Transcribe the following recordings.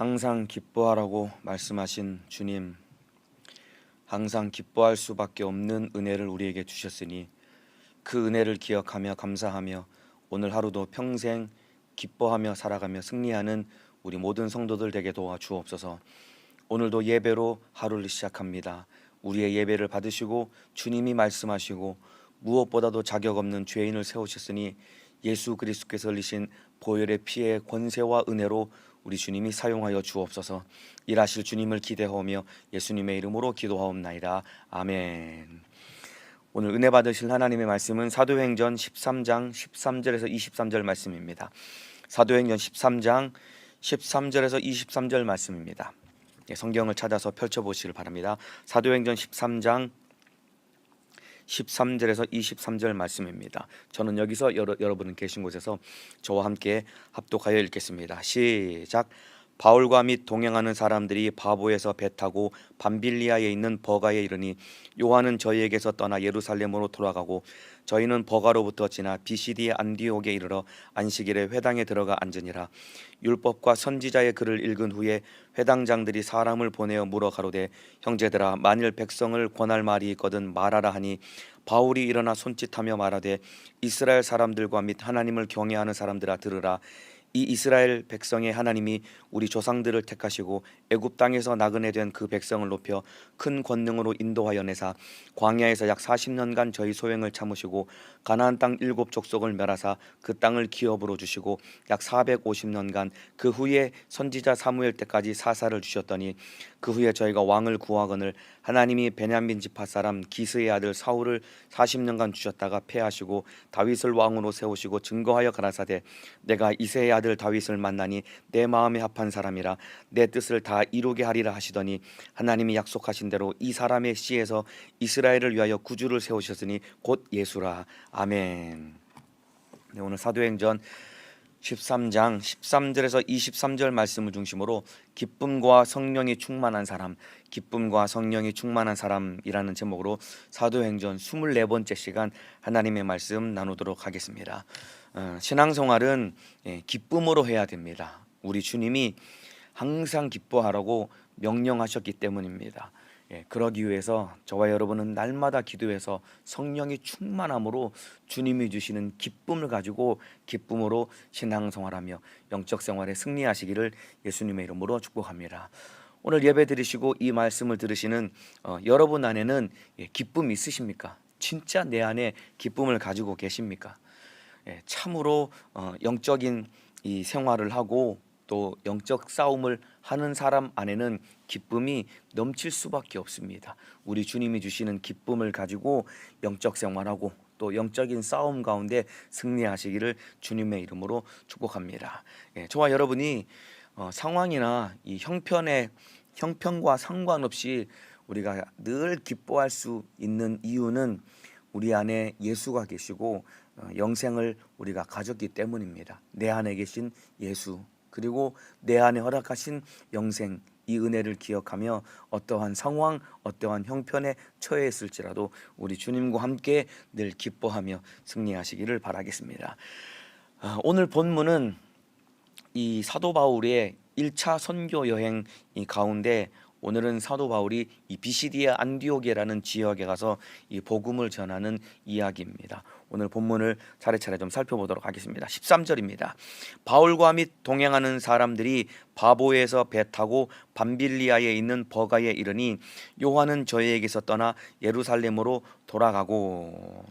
항상 기뻐하라고 말씀하신 주님, 항상 기뻐할 수밖에 없는 은혜를 우리에게 주셨으니 그 은혜를 기억하며 감사하며 오늘 하루도 평생 기뻐하며 살아가며 승리하는 우리 모든 성도들 되게 도와주옵소서. 오늘도 예배로 하루를 시작합니다. 우리의 예배를 받으시고 주님이 말씀하시고 무엇보다도 자격 없는 죄인을 세우셨으니 예수 그리스도께서 흘리신 보혈의 피의 권세와 은혜로 우리 주님이 사용하여 주옵소서. 일하실 주님을 기대하며 예수님의 이름으로 기도하옵나이다. 아멘. 오늘 은혜 받으실 하나님의 말씀은 사도행전 13장 13절에서 23절 말씀입니다. 사도행전 13장 13절에서 23절 말씀입니다. 성경을 찾아서 펼쳐보시길 바랍니다. 사도행전 13장 13절에서 23절 말씀입니다. 저는 여기서 여러분은 계신 곳에서 저와 함께 합독하여 읽겠습니다. 시작. 바울과 및 동행하는 사람들이 바보에서 배 타고 밤빌리아에 있는 버가에 이르니 요한은 저희에게서 떠나 예루살렘으로 돌아가고 저희는 버가로부터 지나 비시디 안디옥에 이르러 안식일에 회당에 들어가 앉으니라. 율법과 선지자의 글을 읽은 후에 회당장들이 사람을 보내어 물어 가로되 형제들아 만일 백성을 권할 말이 있거든 말하라 하니 바울이 일어나 손짓하며 말하되 이스라엘 사람들과 및 하나님을 경외하는 사람들아 들으라. 이 이스라엘 백성의 하나님이 우리 조상들을 택하시고 애굽 땅에서 나그네 된 그 백성을 높여 큰 권능으로 인도하여 내사 광야에서 약 40년간 저희 소행을 참으시고 가나안 땅 7족속을 멸하사 그 땅을 기업으로 주시고 약 450년간 그 후에 선지자 사무엘 때까지 사사를 주셨더니 그 후에 저희가 왕을 구하거늘 하나님이 베냐민 지파 사람 기스의 아들 사울을 40년간 주셨다가 패하시고 다윗을 왕으로 세우시고 증거하여 가라사대 내가 이새의 아들 다윗을 만나니 내 마음에 합한 사람이라 내 뜻을 다 이루게 하리라 하시더니 하나님이 약속하신 대로 이 사람의 씨에서 이스라엘을 위하여 구주를 세우셨으니 곧 예수라. 아멘. 네, 오늘 사도행전 13장 13절에서 23절 말씀을 중심으로 기쁨과 성령이 충만한 사람, 기쁨과 성령이 충만한 사람이라는 제목으로 사도행전 24번째 시간 하나님의 말씀 나누도록 하겠습니다. 신앙생활은 기쁨으로 해야 됩니다. 우리 주님이 항상 기뻐하라고 명령하셨기 때문입니다. 그러기 위해서 저와 여러분은 날마다 기도해서 성령이 충만함으로 주님이 주시는 기쁨을 가지고 기쁨으로 신앙생활하며 영적 생활에 승리하시기를 예수님의 이름으로 축복합니다. 오늘 예배 드리시고 이 말씀을 들으시는 여러분 안에는 기쁨이 있으십니까? 진짜 내 안에 기쁨을 가지고 계십니까? 참으로 영적인 이 생활을 하고 또 영적 싸움을 하는 사람 안에는 기쁨이 넘칠 수밖에 없습니다. 우리 주님이 주시는 기쁨을 가지고 영적 생활하고 또 영적인 싸움 가운데 승리하시기를 주님의 이름으로 축복합니다. 저와 여러분이 상황이나 이 형편과 상관없이 우리가 늘 기뻐할 수 있는 이유는 우리 안에 예수가 계시고 영생을 우리가 가졌기 때문입니다. 내 안에 계신 예수 그리고 내 안에 허락하신 영생, 이 은혜를 기억하며 어떠한 상황, 어떠한 형편에 처해 있을지라도 우리 주님과 함께 늘 기뻐하며 승리하시기를 바라겠습니다. 오늘 본문은 이 사도 바울의 1차 선교 여행 가운데 오늘은 사도 바울이 이 비시디아 안디옥이라는 지역에 가서 이 복음을 전하는 이야기입니다. 오늘 본문을 차례차례 좀 살펴보도록 하겠습니다. 13절입니다. 바울과 및 동행하는 사람들이 바보에서 배 타고 밤빌리아에 있는 버가에 이르니 요한은 저희에게서 떠나 예루살렘으로 돌아가고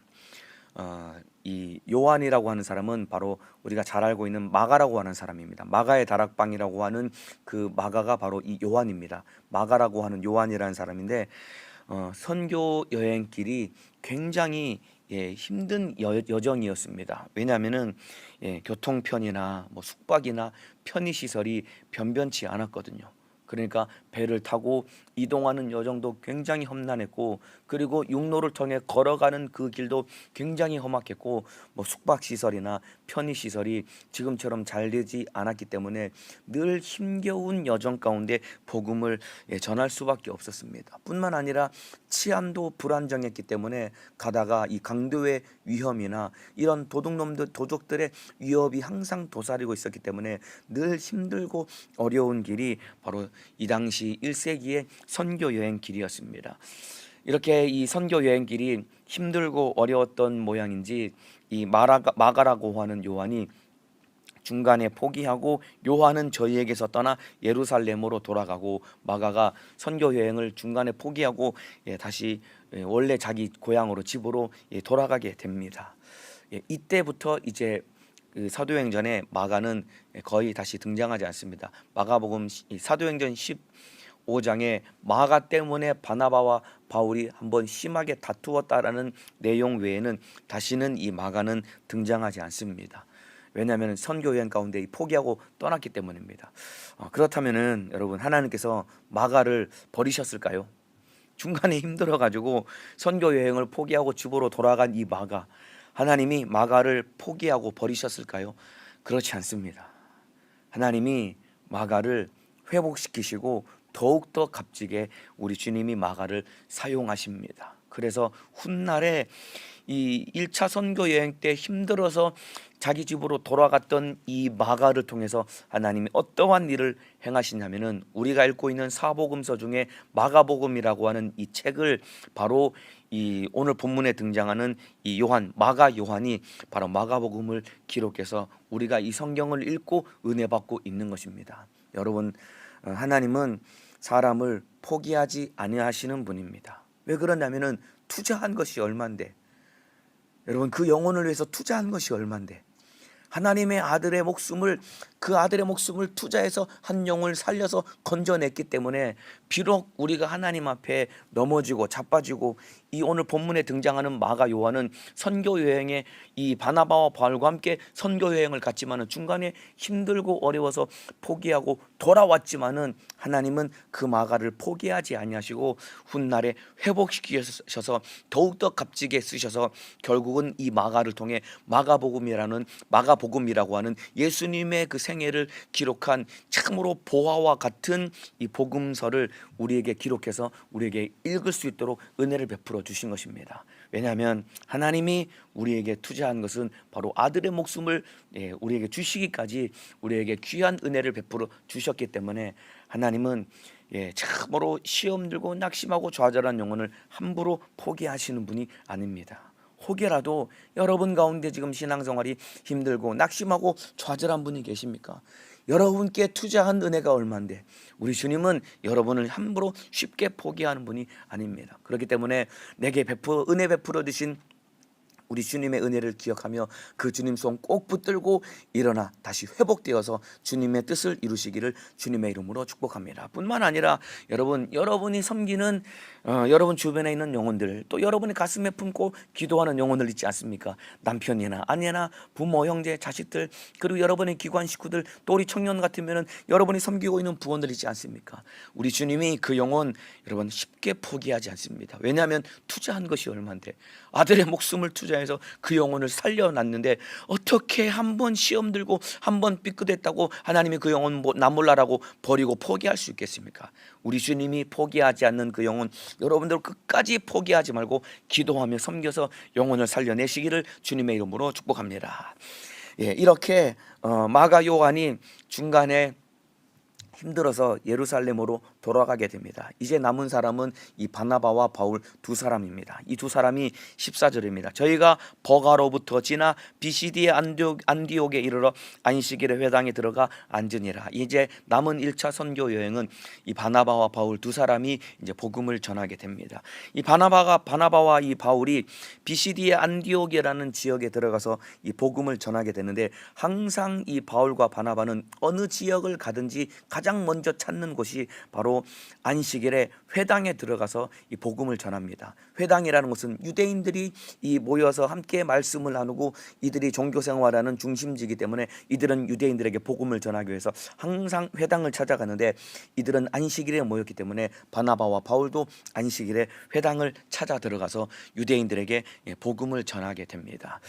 이 요한이라고 하는 사람은 바로 우리가 잘 알고 있는 마가라고 하는 사람입니다. 마가의 다락방이라고 하는 그 마가가 바로 이 요한입니다. 마가라고 하는 요한이라는 사람인데 선교 여행길이 굉장히 힘든 여정이었습니다. 왜냐하면은 교통편이나 뭐 숙박이나 편의시설이 변변치 않았거든요. 그러니까 배를 타고 이동하는 여정도 굉장히 험난했고, 그리고 육로를 통해 걸어가는 그 길도 굉장히 험악했고, 뭐 숙박 시설이나 편의 시설이 지금처럼 잘 되지 않았기 때문에 늘 힘겨운 여정 가운데 복음을 전할 수밖에 없었습니다. 뿐만 아니라 치안도 불안정했기 때문에 가다가 이 강도의 위험이나 이런 도적들의 위협이 항상 도사리고 있었기 때문에 늘 힘들고 어려운 길이 바로 이 당시 1세기의 선교 여행 길이었습니다. 이렇게 이 선교 여행 길이 힘들고 어려웠던 모양인지 이 마가라고 하는 요한이 중간에 포기하고, 요한은 저희에게서 떠나 예루살렘으로 돌아가고, 마가가 선교 여행을 중간에 포기하고 다시 원래 자기 고향으로 집으로 돌아가게 됩니다. 이때부터 이제 그 사도행전에 마가는 거의 다시 등장하지 않습니다. 마가복음 사도행전 15장에 마가 때문에 바나바와 바울이 한번 심하게 다투었다라는 내용 외에는 다시는 이 마가는 등장하지 않습니다. 왜냐하면 선교 여행 가운데 포기하고 떠났기 때문입니다. 그렇다면은 여러분, 하나님께서 마가를 버리셨을까요? 중간에 힘들어가지고 선교 여행을 포기하고 집으로 돌아간 이 마가, 하나님이 마가를 포기하고 버리셨을까요? 그렇지 않습니다. 하나님이 마가를 회복시키시고 더욱더 값지게 우리 주님이 마가를 사용하십니다. 그래서 훗날에 이 1차 선교 여행 때 힘들어서 자기 집으로 돌아갔던 이 마가를 통해서 하나님이 어떠한 일을 행하시냐면은, 우리가 읽고 있는 사복음서 중에 마가복음이라고 하는 이 책을 바로 이 오늘 본문에 등장하는 이 마가 요한이 바로 마가복음을 기록해서 우리가 이 성경을 읽고 은혜 받고 있는 것입니다. 여러분, 하나님은 사람을 포기하지 아니하시는 분입니다. 왜 그러냐면은 투자한 것이 얼만데, 여러분, 그 영혼을 위해서 투자한 것이 얼만데, 하나님의 아들의 목숨을, 그 아들의 목숨을 투자해서 한 영을 살려서 건져냈기 때문에 비록 우리가 하나님 앞에 넘어지고 자빠지고, 이 오늘 본문에 등장하는 마가 요한은 선교 여행에 이 바나바와 바울과 함께 선교 여행을 갔지만은 중간에 힘들고 어려워서 포기하고 돌아왔지만은 하나님은 그 마가를 포기하지 아니하시고 훗날에 회복시키셔서 더욱더 값지게 쓰셔서 결국은 이 마가를 통해 마가복음이라고 하는 예수님의 그 생애를 기록한 참으로 보화와 같은 이 복음서를 우리에게 기록해서 우리에게 읽을 수 있도록 은혜를 베풀어 주신 것입니다. 왜냐하면 하나님이 우리에게 투자한 것은 바로 아들의 목숨을 우리에게 주시기까지 우리에게 귀한 은혜를 베풀어 주셨기 때문에 하나님은 참으로 시험 들고 낙심하고 좌절한 영혼을 함부로 포기하시는 분이 아닙니다. 혹여라도 여러분 가운데 지금 신앙생활이 힘들고 낙심하고 좌절한 분이 계십니까? 여러분께 투자한 은혜가 얼만데 우리 주님은 여러분을 함부로 쉽게 포기하는 분이 아닙니다. 그렇기 때문에 내게 은혜 베풀어 주신 우리 주님의 은혜를 기억하며 그 주님 손 꼭 붙들고 일어나 다시 회복되어서 주님의 뜻을 이루시기를 주님의 이름으로 축복합니다. 뿐만 아니라 여러분이 섬기는 여러분 주변에 있는 영혼들, 또 여러분의 가슴에 품고 기도하는 영혼들 있지 않습니까? 남편이나 아내나 부모, 형제, 자식들, 그리고 여러분의 기관 식구들, 또 우리 청년 같으면 여러분이 섬기고 있는 부원들 있지 않습니까? 우리 주님이 그 영혼 여러분 쉽게 포기하지 않습니다. 왜냐하면 투자한 것이 얼만데, 아들의 목숨을 투자해서 그 영혼을 살려놨는데 어떻게 한번 시험 들고 한번 삐끗했다고 하나님이 그 영혼 나 몰라라고 버리고 포기할 수 있겠습니까? 우리 주님이 포기하지 않는 그 영혼, 여러분들 끝까지 포기하지 말고 기도하며 섬겨서 영혼을 살려내시기를 주님의 이름으로 축복합니다. 이렇게 마가 요한이 중간에 힘들어서 예루살렘으로 돌아가게 됩니다. 이제 남은 사람은 이 바나바와 바울 두 사람입니다. 이 두 사람이 14절입니다. 저희가 버가로부터 지나 비시디의 안디옥에 이르러 안식일의 회당에 들어가 앉으니라. 이제 남은 1차 선교 여행은 이 바나바와 바울 두 사람이 이제 복음을 전하게 됩니다. 이 바나바와 이 바울이 비시디의 안디옥이라는 지역에 들어가서 이 복음을 전하게 되는데, 항상 이 바울과 바나바는 어느 지역을 가든지 가장 먼저 찾는 곳이 바로 바로 안식일에 회당에 들어가서 이 복음을 전합니다. 회당이라는 것은 유대인들이 이 모여서 함께 말씀을 나누고 이들이 종교 생활하는 중심지이기 때문에 이들은 유대인들에게 복음을 전하기 위해서 항상 회당을 찾아가는데, 이들은 안식일에 모였기 때문에 바나바와 바울도 안식일에 회당을 찾아 들어가서 유대인들에게 복음을 전하게 됩니다.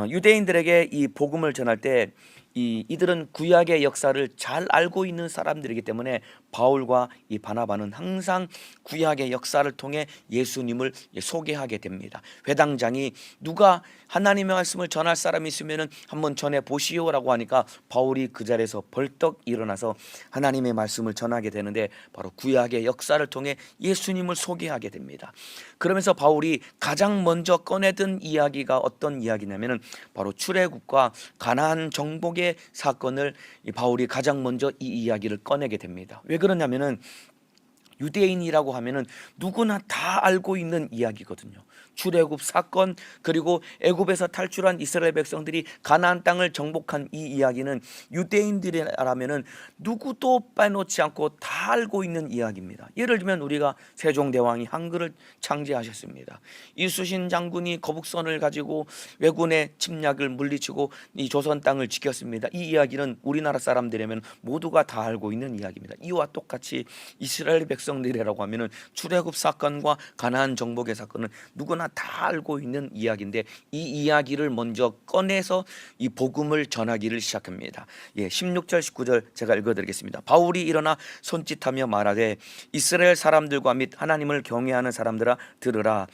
유대인들에게 이 복음을 전할 때 이들은 구약의 역사를 잘 알고 있는 사람들이기 때문에 바울과 이 바나바는 항상 구약의 역사를 통해 예수님을 소개하게 됩니다. 회당장이 누가 하나님의 말씀을 전할 사람이 있으면 한번 전해 보시오라고 하니까 바울이 그 자리에서 벌떡 일어나서 하나님의 말씀을 전하게 되는데, 바로 구약의 역사를 통해 예수님을 소개하게 됩니다. 그러면서 바울이 가장 먼저 꺼내든 이야기가 어떤 이야기냐면은 바로 출애굽과 가나안 정복의 사건을 바울이 가장 먼저 이 이야기를 꺼내게 됩니다. 왜 그러냐면은 유대인이라고 하면은 누구나 다 알고 있는 이야기거든요. 출애굽 사건, 그리고 애굽에서 탈출한 이스라엘 백성들이 가나안 땅을 정복한 이 이야기는 유대인들이라면은 누구도 빼놓지 않고 다 알고 있는 이야기입니다. 예를 들면 우리가 세종대왕이 한글을 창제하셨습니다. 이순신 장군이 거북선을 가지고 왜군의 침략을 물리치고 이 조선 땅을 지켰습니다. 이 이야기는 우리나라 사람들이면 모두가 다 알고 있는 이야기입니다. 이와 똑같이 이스라엘 백성들이라고 하면은 출애굽 사건과 가나안 정복의 사건은 누구나 다 알고 있는 이야기인데, 이 이야기를 먼저 꺼내서 이 복음을 전하기를 시작합니다. 16절 19절 제가 읽어드리겠습니다. 바울이 일어나 손짓하며 말하되 이스라엘 사람들과 및 하나님을 경외하는 사람들아 들으라.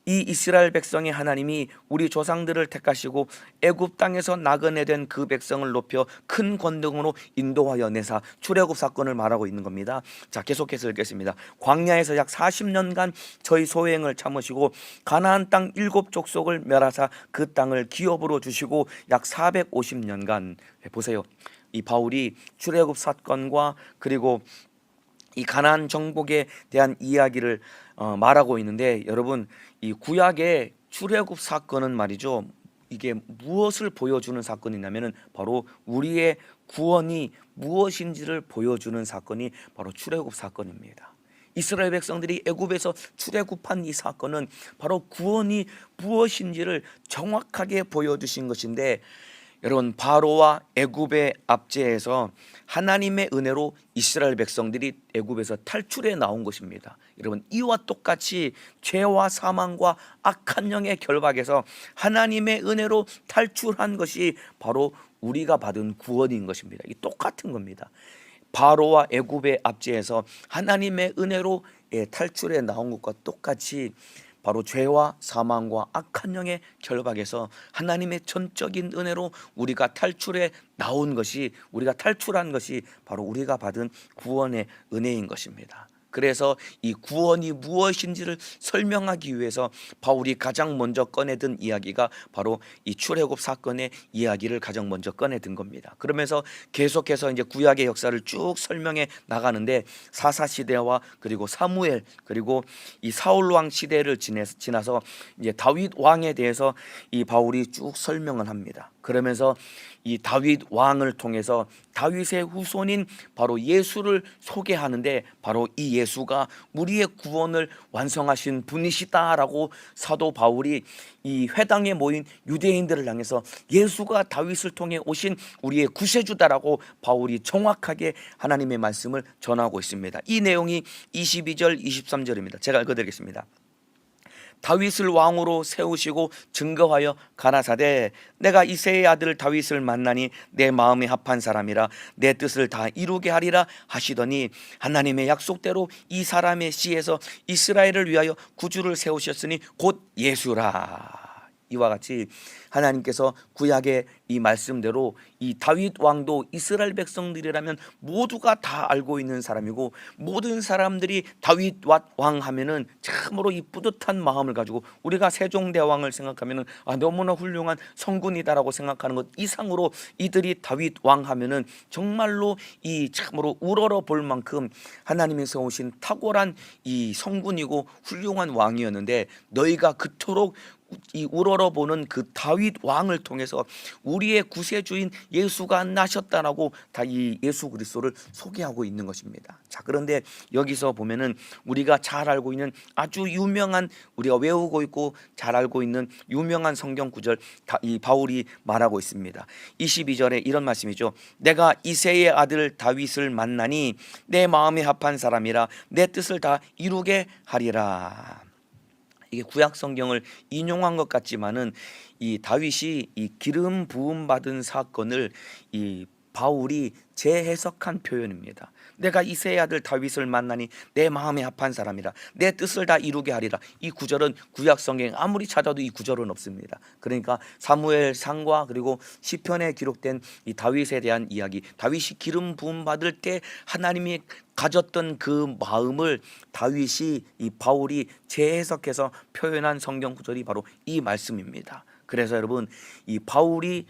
이 이스라엘 백성의 하나님이 우리 조상들을 택하시고 애굽 땅에서 나그네된 그 백성을 높여 큰 권능으로 인도하여 내사, 출애굽 사건을 말하고 있는 겁니다. 자, 계속해서 읽겠습니다. 광야에서 약 40년간 저희 소행을 참으시고 가나안 땅 7족속을 멸하사 그 땅을 기업으로 주시고 약 450년간, 보세요. 이 바울이 출애굽 사건과 그리고 이 가나안 정복에 대한 이야기를 말하고 있는데, 여러분, 이 구약의 출애굽 사건은 말이죠, 이게 무엇을 보여주는 사건이냐면은 바로 우리의 구원이 무엇인지를 보여주는 사건이 바로 출애굽 사건입니다. 이스라엘 백성들이 애굽에서 출애굽한 이 사건은 바로 구원이 무엇인지를 정확하게 보여주신 것인데, 여러분, 바로와 애굽의 압제에서 하나님의 은혜로 이스라엘 백성들이 애굽에서 탈출해 나온 것입니다. 여러분, 이와 똑같이 죄와 사망과 악한 영의 결박에서 하나님의 은혜로 탈출한 것이 바로 우리가 받은 구원인 것입니다. 이 똑같은 겁니다. 바로와 애굽의 압제에서 하나님의 은혜로 탈출해 나온 것과 똑같이 바로 죄와 사망과 악한 영의 결박에서 하나님의 전적인 은혜로 우리가 탈출해 나온 것이, 우리가 탈출한 것이 바로 우리가 받은 구원의 은혜인 것입니다. 그래서 이 구원이 무엇인지를 설명하기 위해서 바울이 가장 먼저 꺼내든 이야기가 바로 이 출애굽 사건의 이야기를 가장 먼저 꺼내든 겁니다. 그러면서 계속해서 이제 구약의 역사를 쭉 설명해 나가는데, 사사 시대와 그리고 사무엘, 그리고 이 사울 왕 시대를 지나서 이제 다윗 왕에 대해서 이 바울이 쭉 설명을 합니다. 그러면서 이 다윗 왕을 통해서 다윗의 후손인 바로 예수를 소개하는데, 바로 이 예수가 우리의 구원을 완성하신 분이시다라고 사도 바울이 이 회당에 모인 유대인들을 향해서 예수가 다윗을 통해 오신 우리의 구세주다라고 바울이 정확하게 하나님의 말씀을 전하고 있습니다. 이 내용이 22절 23절입니다. 제가 읽어드리겠습니다. 다윗을 왕으로 세우시고 증거하여 가라사대 내가 이새의 아들 다윗을 만나니 내 마음에 합한 사람이라 내 뜻을 다 이루게 하리라 하시더니, 하나님의 약속대로 이 사람의 씨에서 이스라엘을 위하여 구주를 세우셨으니 곧 예수라. 이와 같이 하나님께서 구약의 이 말씀대로 이 다윗 왕도 이스라엘 백성들이라면 모두가 다 알고 있는 사람이고, 모든 사람들이 다윗 왕 하면은 참으로 이 뿌듯한 마음을 가지고, 우리가 세종대왕을 생각하면은 너무나 훌륭한 성군이다라고 생각하는 것 이상으로 이들이 다윗 왕 하면은 정말로 이 참으로 우러러 볼 만큼 하나님이 세우신 탁월한 이 성군이고 훌륭한 왕이었는데, 너희가 그토록 이 우러러보는 그 다윗 왕을 통해서 우리의 구세주인 예수가 나셨다라고 다 이 예수 그리스도를 소개하고 있는 것입니다. 자, 그런데 여기서 보면은 우리가 잘 알고 있는 아주 유명한, 우리가 외우고 있고 잘 알고 있는 유명한 성경 구절, 이 바울이 말하고 있습니다. 22절에 이런 말씀이죠. 내가 이새의 아들 다윗을 만나니 내 마음에 합한 사람이라 내 뜻을 다 이루게 하리라. 이게 구약 성경을 인용한 것 같지만은 이 다윗이 이 기름 부음 받은 사건을 이 바울이 재해석한 표현입니다. 내가 이새의 아들 다윗을 만나니 내 마음에 합한 사람이라 내 뜻을 다 이루게 하리라. 이 구절은 구약 성경 아무리 찾아도 이 구절은 없습니다. 그러니까 사무엘상과 그리고 시편에 기록된 이 다윗에 대한 이야기, 다윗이 기름 부음 받을 때 하나님이 가졌던 그 마음을 다윗이, 이 바울이 재해석해서 표현한 성경 구절이 바로 이 말씀입니다. 그래서 여러분, 이 바울이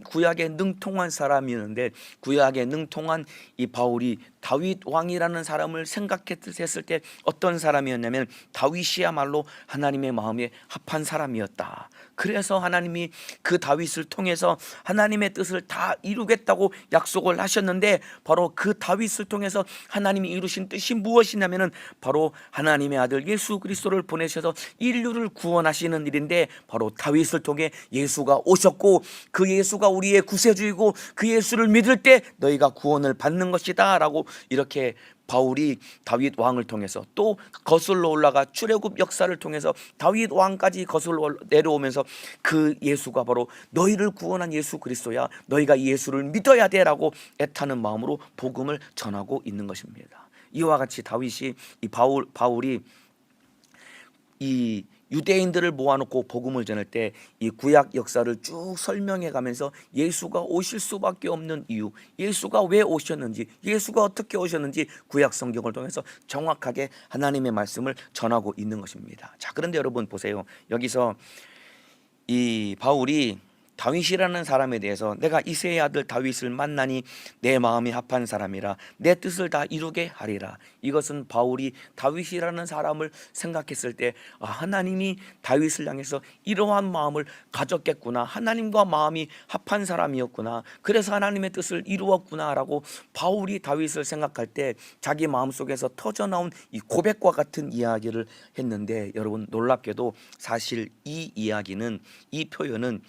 구약에 능통한 사람이었는데 구약에 능통한 이 바울이 다윗 왕이라는 사람을 생각했을 때 어떤 사람이었냐면 다윗이야말로 하나님의 마음에 합한 사람이었다. 그래서 하나님이 그 다윗을 통해서 하나님의 뜻을 다 이루겠다고 약속을 하셨는데 바로 그 다윗을 통해서 하나님이 이루신 뜻이 무엇이냐면은 바로 하나님의 아들 예수 그리스도를 보내셔서 인류를 구원하시는 일인데 바로 다윗을 통해 예수가 오셨고 그 예수가 우리의 구세주이고 그 예수를 믿을 때 너희가 구원을 받는 것이다 라고 이렇게 바울이 다윗 왕을 통해서 또 거슬러 올라가 출애굽 역사를 통해서 다윗 왕까지 거슬러 내려오면서 그 예수가 바로 너희를 구원한 예수 그리스도야, 너희가 이 예수를 믿어야 돼 라고 애타는 마음으로 복음을 전하고 있는 것입니다. 이와 같이 다윗이 이 바울이 이 유대인들을 모아놓고 복음을 전할 때 이 구약 역사를 쭉 설명해 가면서 예수가 오실 수밖에 없는 이유, 예수가 왜 오셨는지, 예수가 어떻게 오셨는지 구약 성경을 통해서 정확하게 하나님의 말씀을 전하고 있는 것입니다. 자, 그런데 여러분 보세요. 여기서 이 바울이 다윗이라는 사람에 대해서 내가 이새의 아들 다윗을 만나니 내 마음이 합한 사람이라 내 뜻을 다 이루게 하리라. 이것은 바울이 다윗이라는 사람을 생각했을 때 하나님이 다윗을 향해서 이러한 마음을 가졌겠구나, 하나님과 마음이 합한 사람이었구나, 그래서 하나님의 뜻을 이루었구나 라고 바울이 다윗을 생각할 때 자기 마음속에서 터져나온 이 고백과 같은 이야기를 했는데 여러분, 놀랍게도 사실 이 이야기는, 이 표현은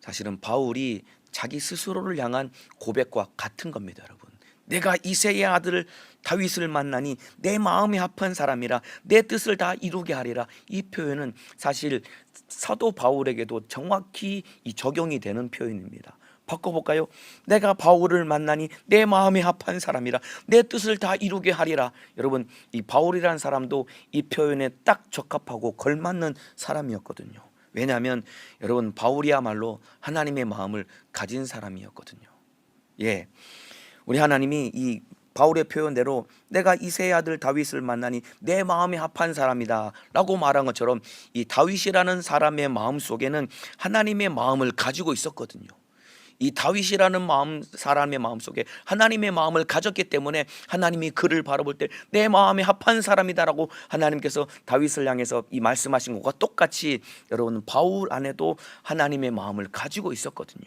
사실은 바울이 자기 스스로를 향한 고백과 같은 겁니다. 여러분, 내가 이새의 아들 다윗을 만나니 내 마음에 합한 사람이라 내 뜻을 다 이루게 하리라. 이 표현은 사실 사도 바울에게도 정확히 이 적용이 되는 표현입니다. 바꿔볼까요? 내가 바울을 만나니 내 마음에 합한 사람이라 내 뜻을 다 이루게 하리라. 여러분, 이 바울이라는 사람도 이 표현에 딱 적합하고 걸맞는 사람이었거든요. 왜냐하면 여러분, 바울이야말로 하나님의 마음을 가진 사람이었거든요. 예, 우리 하나님이 이 바울의 표현대로 내가 이새의 아들 다윗을 만나니 내 마음에 합한 사람이다 라고 말한 것처럼 이 다윗이라는 사람의 마음 속에는 하나님의 마음을 가지고 있었거든요. 이 다윗이라는 사람의 마음 속에 하나님의 마음을 가졌기 때문에 하나님이 그를 바라볼 때 내 마음에 합한 사람이다라고 하나님께서 다윗을 향해서 이 말씀하신 것과 똑같이 여러분, 바울 안에도 하나님의 마음을 가지고 있었거든요.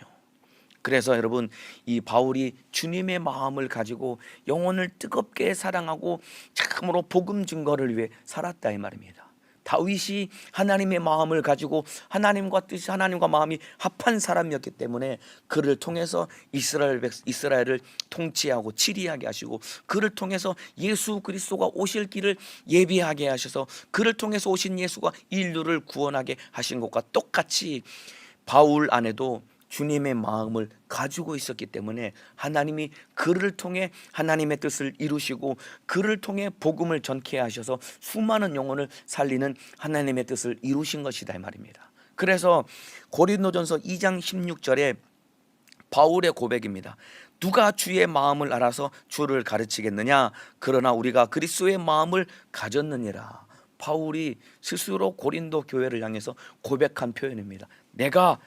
그래서 여러분, 이 바울이 주님의 마음을 가지고 영혼을 뜨겁게 사랑하고 참으로 복음 증거를 위해 살았다 이 말입니다. 다윗이 하나님의 마음을 가지고 하나님과 마음이 합한 사람이었기 때문에 그를 통해서 이스라엘을 통치하고 치리하게 하시고 그를 통해서 예수 그리스도가 오실 길을 예비하게 하셔서 그를 통해서 오신 예수가 인류를 구원하게 하신 것과 똑같이 바울 안에도 주님의 마음을 가지고 있었기 때문에 하나님이 그를 통해 하나님의 뜻을 이루시고 그를 통해 복음을 전케 하셔서 수많은 영혼을 살리는 하나님의 뜻을 이루신 것이다 이 말입니다. 그래서 고린도전서 2장 16절에 바울의 고백입니다. 누가 주의 마음을 알아서 주를 가르치겠느냐? 그러나 우리가 그리스도의 마음을 가졌느니라. 바울이 스스로 고린도 교회를 향해서 고백한 표현입니다. 내가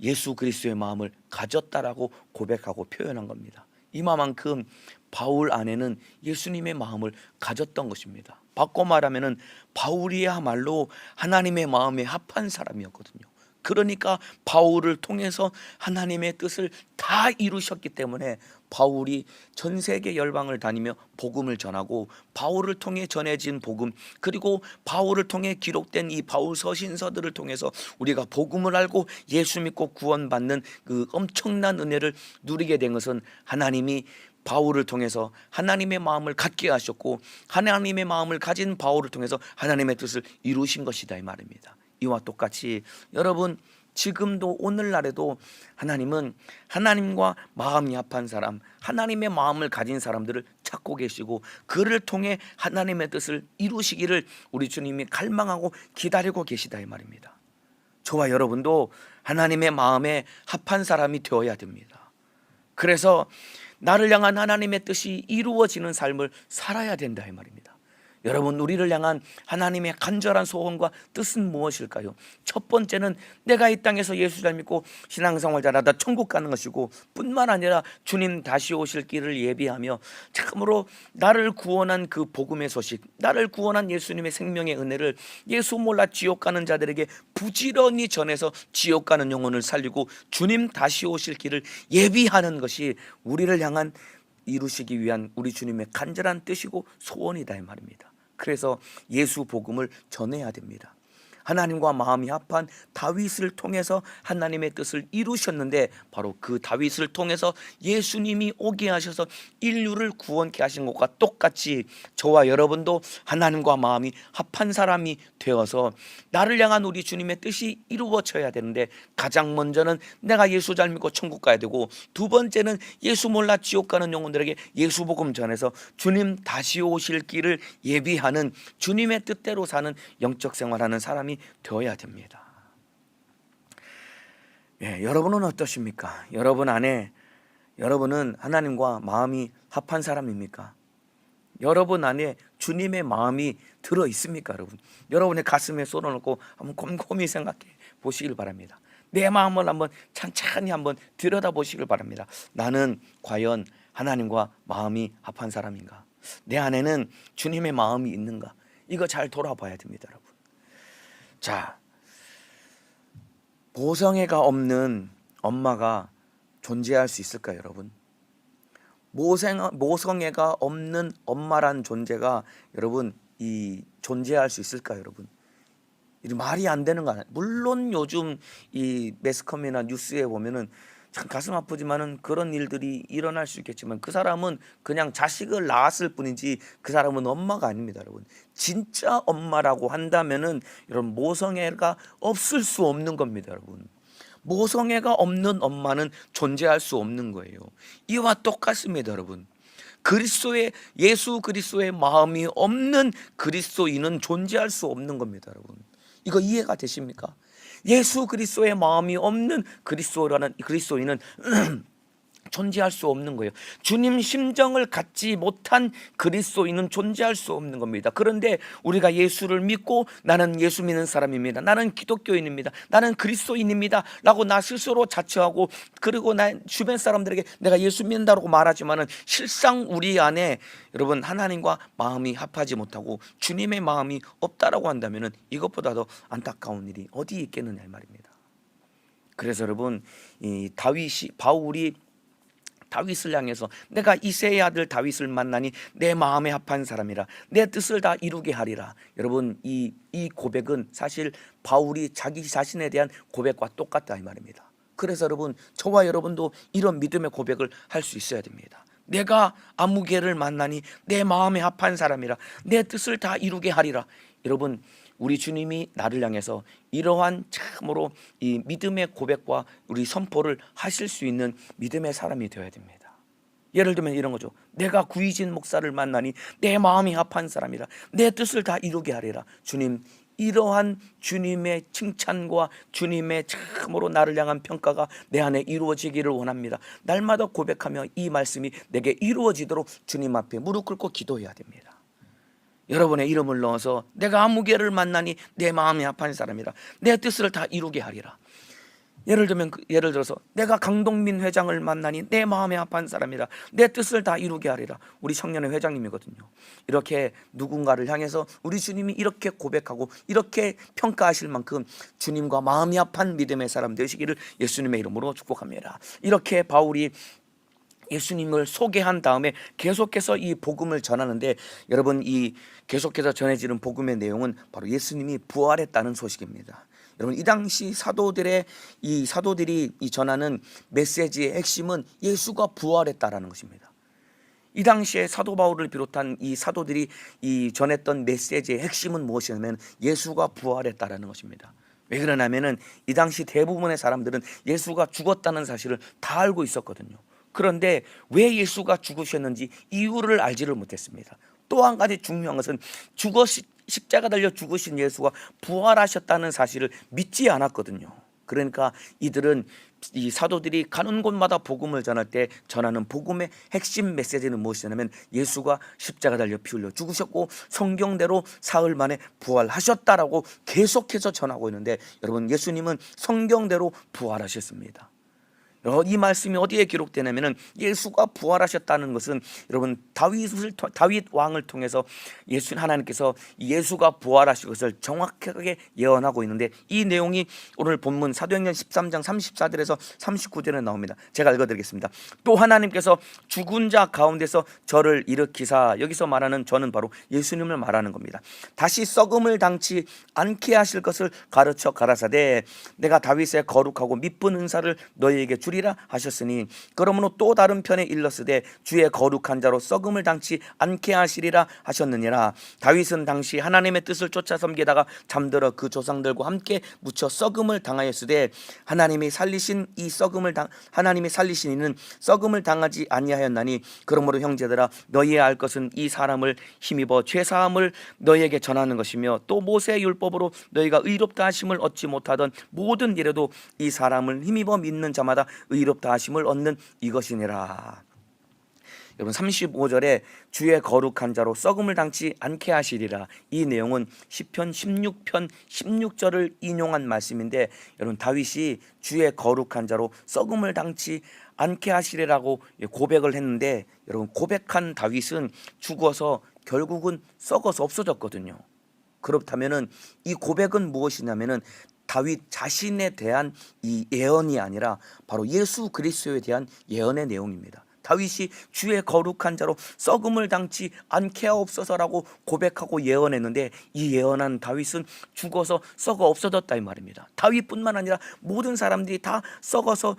예수 그리스도의 마음을 가졌다라고 고백하고 표현한 겁니다. 이마만큼 바울 안에는 예수님의 마음을 가졌던 것입니다. 바꿔 말하면은 바울이야말로 하나님의 마음에 합한 사람이었거든요. 그러니까 바울을 통해서 하나님의 뜻을 다 이루셨기 때문에 바울이 전 세계 열방을 다니며 복음을 전하고, 바울을 통해 전해진 복음, 그리고 바울을 통해 기록된 이 바울 서신서들을 통해서 우리가 복음을 알고 예수 믿고 구원받는 그 엄청난 은혜를 누리게 된 것은 하나님이 바울을 통해서 하나님의 마음을 갖게 하셨고, 하나님의 마음을 가진 바울을 통해서 하나님의 뜻을 이루신 것이다 이 말입니다. 이와 똑같이 여러분, 지금도 오늘날에도 하나님은 하나님과 마음이 합한 사람, 하나님의 마음을 가진 사람들을 찾고 계시고, 그를 통해 하나님의 뜻을 이루시기를 우리 주님이 갈망하고 기다리고 계시다 이 말입니다. 저와 여러분도 하나님의 마음에 합한 사람이 되어야 됩니다. 그래서 나를 향한 하나님의 뜻이 이루어지는 삶을 살아야 된다 이 말입니다. 여러분, 우리를 향한 하나님의 간절한 소원과 뜻은 무엇일까요? 첫 번째는 내가 이 땅에서 예수 잘 믿고 신앙생활 잘하다 천국 가는 것이고, 뿐만 아니라 주님 다시 오실 길을 예비하며 참으로 나를 구원한 그 복음의 소식, 나를 구원한 예수님의 생명의 은혜를 예수 몰라 지옥 가는 자들에게 부지런히 전해서 지옥 가는 영혼을 살리고 주님 다시 오실 길을 예비하는 것이 우리를 향한 이루시기 위한 우리 주님의 간절한 뜻이고 소원이다 이 말입니다. 그래서 예수 복음을 전해야 됩니다. 하나님과 마음이 합한 다윗을 통해서 하나님의 뜻을 이루셨는데, 바로 그 다윗을 통해서 예수님이 오게 하셔서 인류를 구원케 하신 것과 똑같이 저와 여러분도 하나님과 마음이 합한 사람이 되어서 나를 향한 우리 주님의 뜻이 이루어져야 되는데, 가장 먼저는 내가 예수 잘 믿고 천국 가야 되고, 두 번째는 예수 몰라 지옥 가는 영혼들에게 예수 복음 전해서 주님 다시 오실 길을 예비하는, 주님의 뜻대로 사는 영적 생활하는 사람이 되어야 됩니다. 여러분은 어떠십니까? 여러분은 하나님과 마음이 합한 사람입니까? 여러분 안에 주님의 마음이 들어 있습니까? 여러분의 가슴에 쏟아놓고 한번 곰곰이 생각해 보시길 바랍니다. 내 마음을 한번 찬찬히 한번 들여다 보시길 바랍니다. 나는 과연 하나님과 마음이 합한 사람인가? 내 안에는 주님의 마음이 있는가? 이거 잘 돌아봐야 됩니다, 여러분. 자, 모성애가 없는 엄마가 존재할 수 있을까요, 여러분? 모성애가 없는 엄마란 존재가 여러분 존재할 수 있을까요, 여러분? 말이 안 되는 거 아니에요. 물론 요즘 이 매스컴이나 뉴스에 보면은 참 가슴 아프지만은 그런 일들이 일어날 수 있겠지만, 그 사람은 그냥 자식을 낳았을 뿐이지 그 사람은 엄마가 아닙니다, 여러분. 진짜 엄마라고 한다면은 여러분, 모성애가 없을 수 없는 겁니다, 여러분. 모성애가 없는 엄마는 존재할 수 없는 거예요. 이와 똑같습니다, 여러분. 예수 그리스도의 마음이 없는 그리스도인은 존재할 수 없는 겁니다, 여러분. 이거 이해가 되십니까? 예수 그리스도의 마음이 없는 그리스도인은 존재할 수 없는 거예요. 주님 심정을 갖지 못한 그리스도인은 존재할 수 없는 겁니다. 그런데 우리가 예수를 믿고 나는 예수 믿는 사람입니다, 나는 기독교인입니다, 나는 그리스도인입니다 라고 나 스스로 자처하고, 그리고 나 주변 사람들에게 내가 예수 믿는다고 말하지만은 실상 우리 안에 여러분 하나님과 마음이 합하지 못하고 주님의 마음이 없다라고 한다면은 이것보다 더 안타까운 일이 어디 있겠느냐 이 말입니다. 그래서 여러분, 바울이 다윗을 향해서 내가 이새의 아들 다윗을 만나니 내 마음에 합한 사람이라, 내 뜻을 다 이루게 하리라. 여러분, 이 고백은 사실 바울이 자기 자신에 대한 고백과 똑같다 이 말입니다. 그래서 여러분, 저와 여러분도 이런 믿음의 고백을 할 수 있어야 됩니다. 내가 아무개를 만나니 내 마음에 합한 사람이라, 내 뜻을 다 이루게 하리라. 여러분, 우리 주님이 나를 향해서 이러한 참으로 이 믿음의 고백과 우리 선포를 하실 수 있는 믿음의 사람이 되어야 됩니다. 예를 들면 이런 거죠. 내가 구이진 목사를 만나니 내 마음이 합한 사람이라, 내 뜻을 다 이루게 하리라. 주님, 이러한 주님의 칭찬과 주님의 참으로 나를 향한 평가가 내 안에 이루어지기를 원합니다. 날마다 고백하며 이 말씀이 내게 이루어지도록 주님 앞에 무릎 꿇고 기도해야 됩니다. 여러분의 이름을 넣어서 내가 아무개를 만나니 내 마음이 합한 사람이라, 내 뜻을 다 이루게 하리라. 예를 들어서 내가 강동민 회장을 만나니 내 마음에 합한 사람이라 내 뜻을 다 이루게 하리라. 우리 청년회 회장님이거든요. 이렇게 누군가를 향해서 우리 주님이 이렇게 고백하고 이렇게 평가하실 만큼 주님과 마음이 합한 믿음의 사람 되시기를 예수님의 이름으로 축복합니다. 이렇게 바울이 예수님을 소개한 다음에 계속해서 이 복음을 전하는데, 여러분, 이 계속해서 전해지는 복음의 내용은 바로 예수님이 부활했다는 소식입니다. 여러분, 이 당시 사도들이 전하는 메시지의 핵심은 예수가 부활했다라는 것입니다. 이 당시에 사도 바울을 비롯한 이 사도들이 전했던 메시지의 핵심은 무엇이냐면 예수가 부활했다라는 것입니다. 왜 그러냐면은 이 당시 대부분의 사람들은 예수가 죽었다는 사실을 다 알고 있었거든요. 그런데 왜 예수가 죽으셨는지 이유를 알지를 못했습니다. 또 한 가지 중요한 것은 십자가 달려 죽으신 예수가 부활하셨다는 사실을 믿지 않았거든요. 그러니까 이 사도들이 가는 곳마다 복음을 전할 때 전하는 복음의 핵심 메시지는 무엇이냐면 예수가 십자가 달려 피 흘려 죽으셨고 성경대로 사흘 만에 부활하셨다라고 계속해서 전하고 있는데, 여러분, 예수님은 성경대로 부활하셨습니다. 이 말씀이 어디에 기록되냐면은 예수가 부활하셨다는 것은, 여러분, 다윗 왕을 통해서 하나님께서 예수가 부활하실 것을 정확하게 예언하고 있는데, 이 내용이 오늘 본문 사도행전 13장 34절에서 39절에 나옵니다. 제가 읽어드리겠습니다. 또 하나님께서 죽은 자 가운데서 저를 일으키사, 여기서 말하는 저는 바로 예수님을 말하는 겁니다. 다시 썩음을 당치 않게 하실 것을 가르쳐 가라사대 내가 다윗의 거룩하고 미쁜 은사를 너희에게 주리라 하셨으니, 그러므로 또 다른 편에 일렀으되 주의 거룩한 자로 썩음을 당치 않게 하시리라 하셨느니라. 다윗은 당시 하나님의 뜻을 쫓아 섬기다가 잠들어 그 조상들과 함께 묻혀 썩음을 당하였으되 하나님이 살리신 이는 썩음을 당하지 아니하였나니, 그러므로 형제들아 너희의 알 것은 이 사람을 힘입어 죄사함을 너희에게 전하는 것이며, 또 모세의 율법으로 너희가 의롭다 하심을 얻지 못하던 모든 일에도 이 사람을 힘입어 믿는 자마다 의롭다 하심을 얻는 이것이니라. 여러분, 35절에 주의 거룩한 자로 썩음을 당치 않게 하시리라, 이 내용은 시편 16편 16절을 인용한 말씀인데, 여러분, 다윗이 주의 거룩한 자로 썩음을 당치 않게 하시리라고 고백을 했는데, 여러분, 고백한 다윗은 죽어서 결국은 썩어서 없어졌거든요. 그렇다면은 이 고백은 무엇이냐면은 다윗 자신에 대한 이 예언이 아니라 바로 예수 그리스도에 대한 예언의 내용입니다. 다윗이 주의 거룩한 자로 썩음을 당치 않게 하옵소서라고 고백하고 예언했는데, 이 예언한 다윗은 죽어서 썩어 없어졌다 이 말입니다. 다윗뿐만 아니라 모든 사람들이 다 죽어서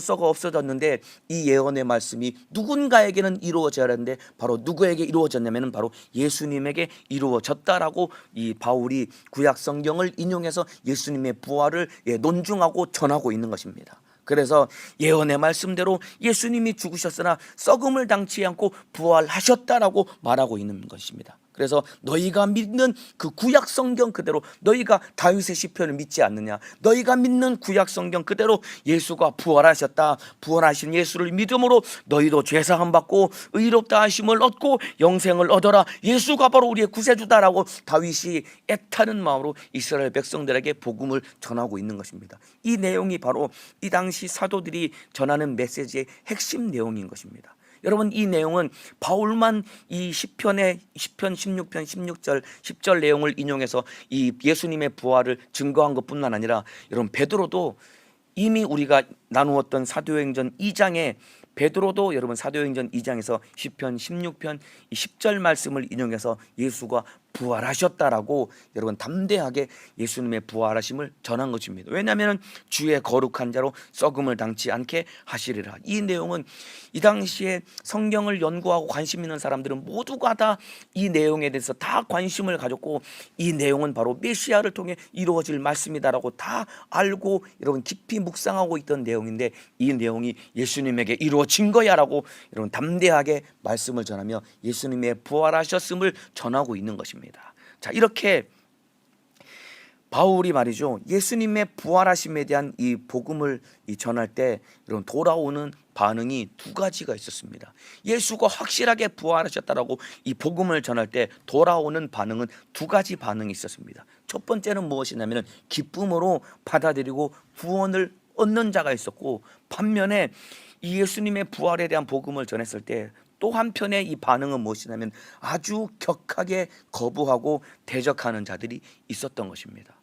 썩어 없어졌는데, 이 예언의 말씀이 누군가에게는 이루어져야 하는데 바로 누구에게 이루어졌냐면 바로 예수님에게 이루어졌다라고 이 바울이 구약 성경을 인용해서 예수님의 부활을 논중하고 전하고 있는 것입니다. 그래서 예언의 말씀대로 예수님이 죽으셨으나 썩음을 당치 않고 부활하셨다라고 말하고 있는 것입니다. 그래서 너희가 믿는 그 구약 성경 그대로, 너희가 다윗의 시편을 믿지 않느냐, 너희가 믿는 구약 성경 그대로 예수가 부활하셨다, 부활하신 예수를 믿음으로 너희도 죄사함 받고 의롭다 하심을 얻고 영생을 얻어라, 예수가 바로 우리의 구세주다라고 다윗이 애타는 마음으로 이스라엘 백성들에게 복음을 전하고 있는 것입니다. 이 내용이 바로 이 당시 사도들이 전하는 메시지의 핵심 내용인 것입니다. 여러분, 이 내용은 바울만 이 시편 16편 16절 10절 내용을 인용해서 이 예수님의 부활을 증거한 것뿐만 아니라, 여러분, 베드로도 이미 우리가 나누었던 사도행전 2장에 베드로도 여러분 사도행전 2장에서 시편 16편 10절 말씀을 인용해서 예수가 부활하셨다라고 여러분 담대하게 예수님의 부활하심을 전한 것입니다. 왜냐하면 주의 거룩한 자로 썩음을 당치 않게 하시리라. 이 내용은 이 당시에 성경을 연구하고 관심 있는 사람들은 모두가 다 이 내용에 대해서 다 관심을 가졌고, 이 내용은 바로 메시아를 통해 이루어질 말씀이다라고 다 알고 여러분 깊이 묵상하고 있던 내용인데, 이 내용이 예수님에게 이루어진 거야라고 여러분 담대하게 말씀을 전하며 예수님의 부활하셨음을 전하고 있는 것입니다. 자, 이렇게 바울이 말이죠, 예수님의 부활하심에 대한 이 복음을 전할 때 여러분 돌아오는 반응이 두 가지가 있었습니다. 예수가 확실하게 부활하셨다라고 이 복음을 전할 때 돌아오는 반응은 두 가지 반응이 있었습니다. 첫 번째는 무엇이냐면 기쁨으로 받아들이고 구원을 얻는 자가 있었고, 반면에 이 예수님의 부활에 대한 복음을 전했을 때 또 한편에 이 반응은 무엇이냐면 아주 격하게 거부하고 대적하는 자들이 있었던 것입니다.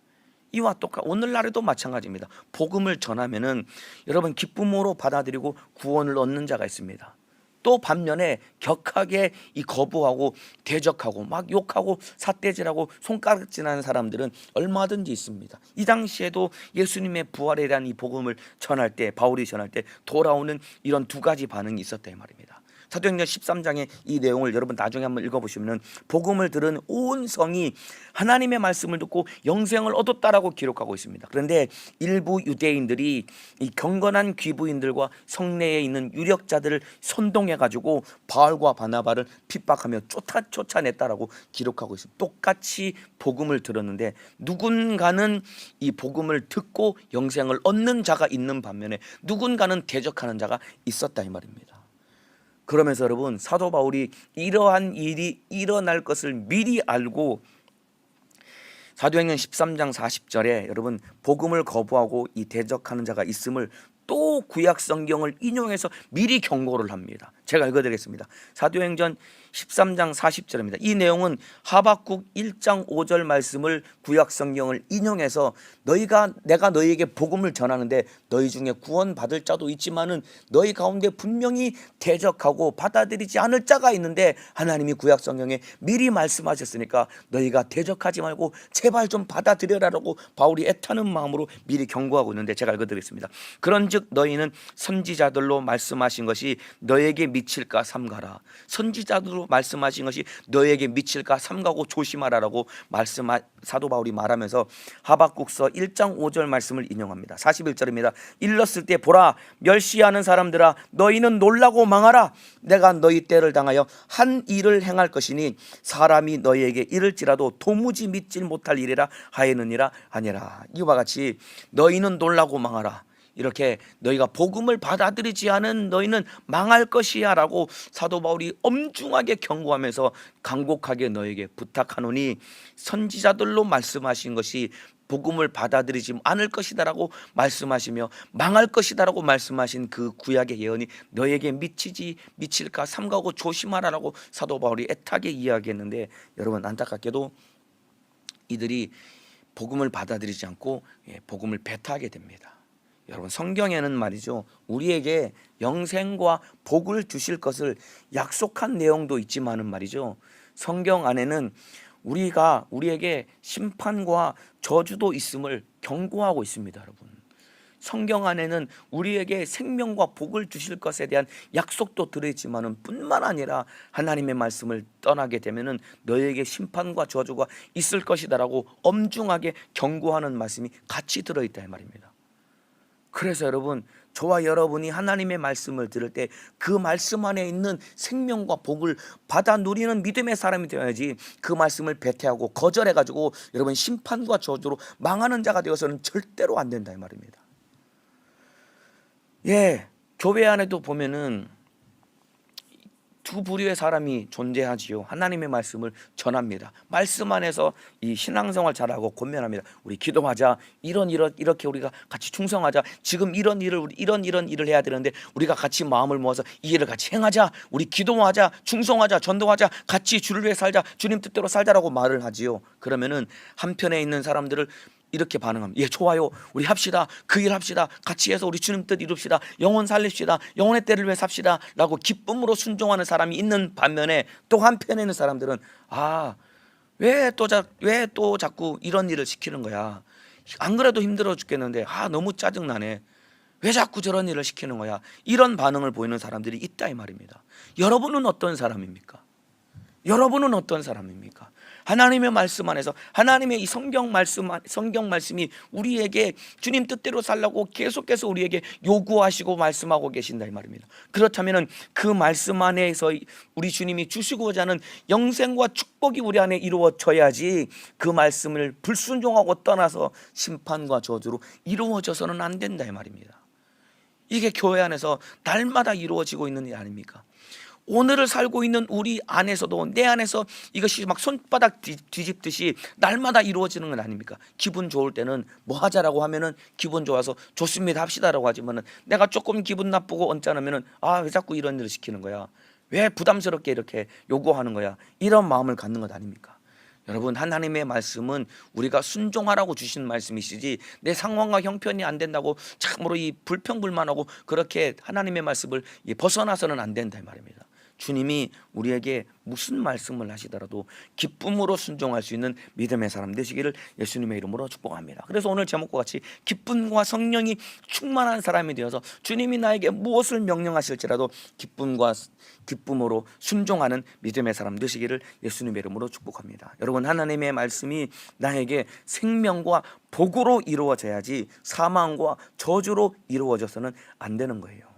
이와 똑같 오늘날에도 마찬가지입니다. 복음을 전하면은 여러분 기쁨으로 받아들이고 구원을 얻는 자가 있습니다. 또 반면에 격하게 이 거부하고 대적하고 막 욕하고 삿대질하고 손가락질하는 사람들은 얼마든지 있습니다. 이 당시에도 예수님의 부활에 대한 이 복음을 전할 때, 바울이 전할 때 돌아오는 이런 두 가지 반응이 있었다 이 말입니다. 사도행전 13장의 이 내용을 여러분 나중에 한번 읽어보시면 복음을 들은 온 성이 하나님의 말씀을 듣고 영생을 얻었다라고 기록하고 있습니다. 그런데 일부 유대인들이 이 경건한 귀부인들과 성내에 있는 유력자들을 선동해가지고 바울과 바나바를 핍박하며 쫓아냈다라고 기록하고 있습니다. 똑같이 복음을 들었는데 누군가는 이 복음을 듣고 영생을 얻는 자가 있는 반면에 누군가는 대적하는 자가 있었다 이 말입니다. 그러면서 여러분 사도 바울이 이러한 일이 일어날 것을 미리 알고 사도행전 13장 40절에 여러분 복음을 거부하고 이 대적하는 자가 있음을 또 구약 성경을 인용해서 미리 경고를 합니다. 제가 읽어드리겠습니다. 사도행전 13장 40절입니다. 이 내용은 하박국 1장 5절 말씀을 구약 성경을 인용해서 내가 너희에게 복음을 전하는데 너희 중에 구원받을 자도 있지만은 너희 가운데 분명히 대적하고 받아들이지 않을 자가 있는데 하나님이 구약 성경에 미리 말씀하셨으니까 너희가 대적하지 말고 제발 좀 받아들여라라고 바울이 애타는 마음으로 미리 경고하고 있는데 제가 읽어드리겠습니다. 그런즉 너희는 선지자들로 말씀하신 것이 너에게 미칠까 삼가라. 선지자들로 말씀하신 것이 너에게 미칠까 삼가고 조심하라라고 사도 바울이 말하면서 하박국서 1장 5절 말씀을 인용합니다. 41절입니다. 일렀을 때 보라 멸시하는 사람들아 너희는 놀라고 망하라. 내가 너희 때를 당하여 한 일을 행할 것이니 사람이 너희에게 이를지라도 도무지 믿지 못할 일이라 하였느니라 아니라. 이와 같이 너희는 놀라고 망하라. 이렇게 너희가 복음을 받아들이지 않은 너희는 망할 것이야 라고 사도 바울이 엄중하게 경고하면서 간곡하게 너에게 부탁하노니 선지자들로 말씀하신 것이 복음을 받아들이지 않을 것이다 라고 말씀하시며 망할 것이다 라고 말씀하신 그 구약의 예언이 너에게 미칠까 삼가고 조심하라 라고 사도 바울이 애타게 이야기했는데 여러분 안타깝게도 이들이 복음을 받아들이지 않고 복음을 배타하게 됩니다. 여러분 성경에는 말이죠 우리에게 영생과 복을 주실 것을 약속한 내용도 있지만은 말이죠 성경 안에는 우리에게 심판과 저주도 있음을 경고하고 있습니다. 여러분 성경 안에는 우리에게 생명과 복을 주실 것에 대한 약속도 들어있지만은 뿐만 아니라 하나님의 말씀을 떠나게 되면은 너에게 심판과 저주가 있을 것이다라고 엄중하게 경고하는 말씀이 같이 들어있다 이 말입니다. 그래서 여러분 저와 여러분이 하나님의 말씀을 들을 때 그 말씀 안에 있는 생명과 복을 받아 누리는 믿음의 사람이 되어야지 그 말씀을 배태하고 거절해가지고 여러분 심판과 저주로 망하는 자가 되어서는 절대로 안 된다 이 말입니다. 교회 안에도 보면은 두 부류의 사람이 존재하지요. 하나님의 말씀을 전합니다. 말씀 안에서 이 신앙생활 잘하고 권면합니다. 우리 기도하자. 이렇게 우리가 같이 충성하자. 지금 이런 일을 해야 되는데 우리가 같이 마음을 모아서 이 일을 같이 행하자. 우리 기도하자. 충성하자. 전도하자. 같이 주를 위해 살자. 주님 뜻대로 살자라고 말을 하지요. 그러면은 한편에 있는 사람들을 이렇게 반응합니다. 좋아요. 우리 합시다. 그 일 합시다. 같이 해서 우리 주님 뜻 이룹시다. 영혼 살립시다. 영혼의 때를 위해 삽시다 라고 기쁨으로 순종하는 사람이 있는 반면에 또 한편에 있는 사람들은 왜 또 자꾸 이런 일을 시키는 거야. 안 그래도 힘들어 죽겠는데 너무 짜증나네. 왜 자꾸 저런 일을 시키는 거야. 이런 반응을 보이는 사람들이 있다 이 말입니다. 여러분은 어떤 사람입니까? 여러분은 어떤 사람입니까? 하나님의 말씀 안에서 하나님의 이 성경 말씀이 우리에게 주님 뜻대로 살라고 계속해서 우리에게 요구하시고 말씀하고 계신다 이 말입니다. 그렇다면 그 말씀 안에서 우리 주님이 주시고자 하는 영생과 축복이 우리 안에 이루어져야지 그 말씀을 불순종하고 떠나서 심판과 저주로 이루어져서는 안 된다 이 말입니다. 이게 교회 안에서 날마다 이루어지고 있는 일 아닙니까? 오늘을 살고 있는 우리 안에서도 내 안에서 이것이 막 손바닥 뒤집듯이 날마다 이루어지는 건 아닙니까? 기분 좋을 때는 뭐 하자라고 하면은 기분 좋아서 좋습니다 합시다라고 하지만은 내가 조금 기분 나쁘고 언짢으면은 왜 자꾸 이런 일을 시키는 거야? 왜 부담스럽게 이렇게 요구하는 거야? 이런 마음을 갖는 것 아닙니까? 여러분, 하나님의 말씀은 우리가 순종하라고 주신 말씀이시지 내 상황과 형편이 안 된다고 참으로 이 불평불만하고 그렇게 하나님의 말씀을 벗어나서는 안 된다 이 말입니다. 주님이 우리에게 무슨 말씀을 하시더라도 기쁨으로 순종할 수 있는 믿음의 사람 되시기를 예수님의 이름으로 축복합니다. 그래서 오늘 제목과 같이 기쁨과 성령이 충만한 사람이 되어서 주님이 나에게 무엇을 명령하실지라도 기쁨으로 순종하는 믿음의 사람 되시기를 예수님의 이름으로 축복합니다. 여러분, 하나님의 말씀이 나에게 생명과 복으로 이루어져야지 사망과 저주로 이루어져서는 안 되는 거예요.